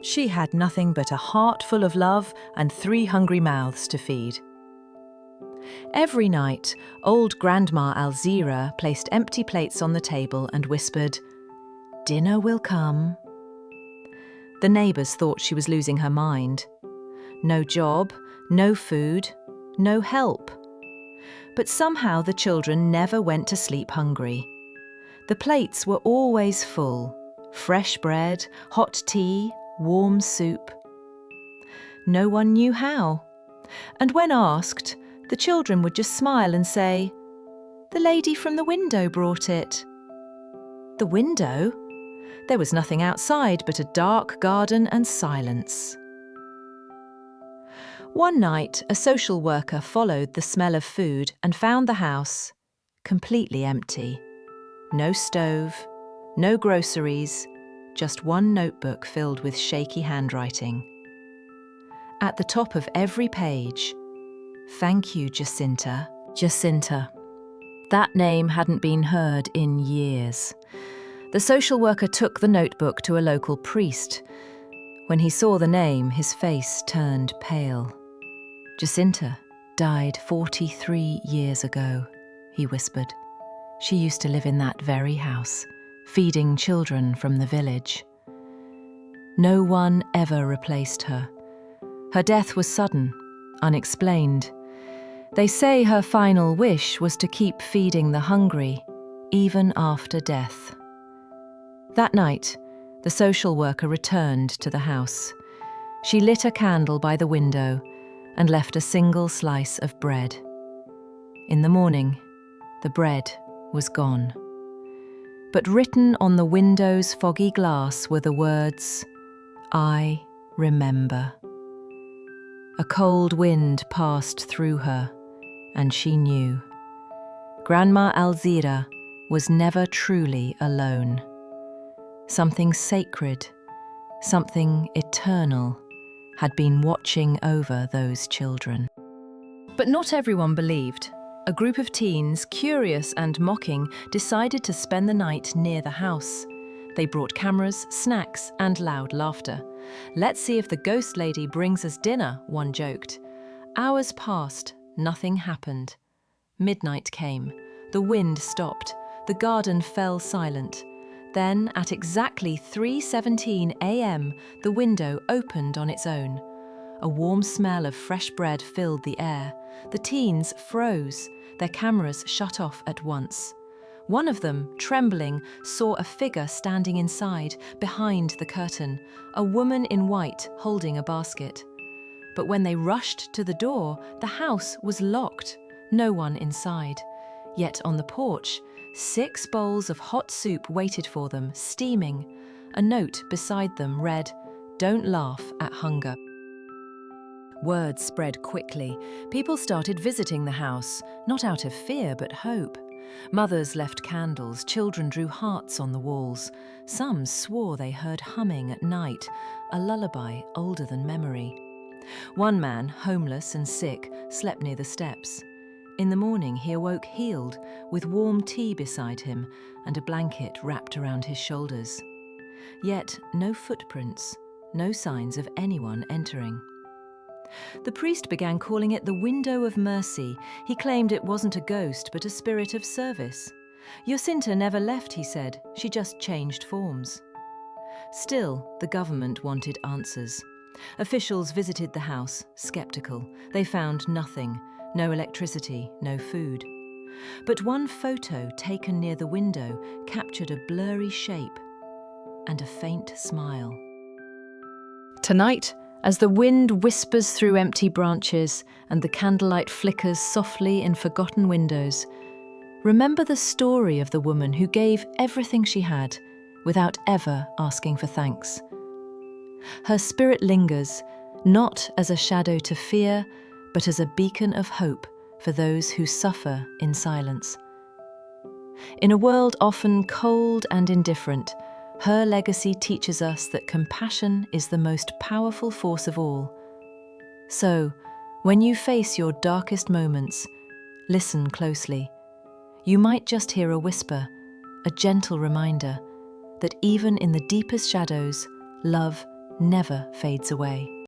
She had nothing but a heart full of love and 3 hungry mouths to feed. Every night, old Grandma Alzira placed empty plates on the table and whispered, "Dinner will come." The neighbours thought she was losing her mind. No job, no food, no help. But somehow the children never went to sleep hungry. The plates were always full: fresh bread, hot tea, warm soup. No one knew how. And when asked, the children would just smile and say, "The lady from the window brought it." The window? There was nothing outside but a dark garden and silence. One night, a social worker followed the smell of food and found the house completely empty. No stove, no groceries, just one notebook filled with shaky handwriting. At the top of every page, "Thank you, Jacinta." Jacinta. That name hadn't been heard in years. The social worker took the notebook to a local priest. When he saw the name, his face turned pale. "Jacinta died 43 years ago," he whispered. "She used to live in that very house, feeding children from the village. No one ever replaced her. Her death was sudden, unexplained. They say her final wish was to keep feeding the hungry, even after death." That night, the social worker returned to the house. She lit a candle by the window and left a single slice of bread. In the morning, the bread was gone. But written on the window's foggy glass were the words, "I remember." A cold wind passed through her, and she knew. Grandma Alzira was never truly alone. Something sacred, something eternal, had been watching over those children. But not everyone believed. A group of teens, curious and mocking, decided to spend the night near the house. They brought cameras, snacks, and loud laughter. "Let's see if the ghost lady brings us dinner," one joked. Hours passed, nothing happened. Midnight came. The wind stopped. The garden fell silent. Then, at exactly 3:17 a.m., the window opened on its own. A warm smell of fresh bread filled the air. The teens froze. Their cameras shut off at once. One of them, trembling, saw a figure standing inside, behind the curtain, a woman in white holding a basket. But when they rushed to the door, the house was locked. No one inside. Yet on the porch, 6 bowls of hot soup waited for them, steaming. A note beside them read, "Don't laugh at hunger." Word spread quickly. People started visiting the house, not out of fear but hope. Mothers left candles, children drew hearts on the walls. Some swore they heard humming at night, a lullaby older than memory. One man, homeless and sick, slept near the steps. In the morning he awoke healed, with warm tea beside him and a blanket wrapped around his shoulders. Yet no footprints, no signs of anyone entering. The priest began calling it the window of mercy. He claimed it wasn't a ghost but a spirit of service. Jacinta never left, he said. She just changed forms. Still, the government wanted answers. Officials visited the house, skeptical. They found nothing. No electricity, no food. But one photo taken near the window captured a blurry shape and a faint smile. Tonight, as the wind whispers through empty branches and the candlelight flickers softly in forgotten windows, remember the story of the woman who gave everything she had without ever asking for thanks. Her spirit lingers, not as a shadow to fear, but as a beacon of hope for those who suffer in silence. In a world often cold and indifferent, her legacy teaches us that compassion is the most powerful force of all. So, when you face your darkest moments, listen closely. You might just hear a whisper, a gentle reminder that even in the deepest shadows, love never fades away.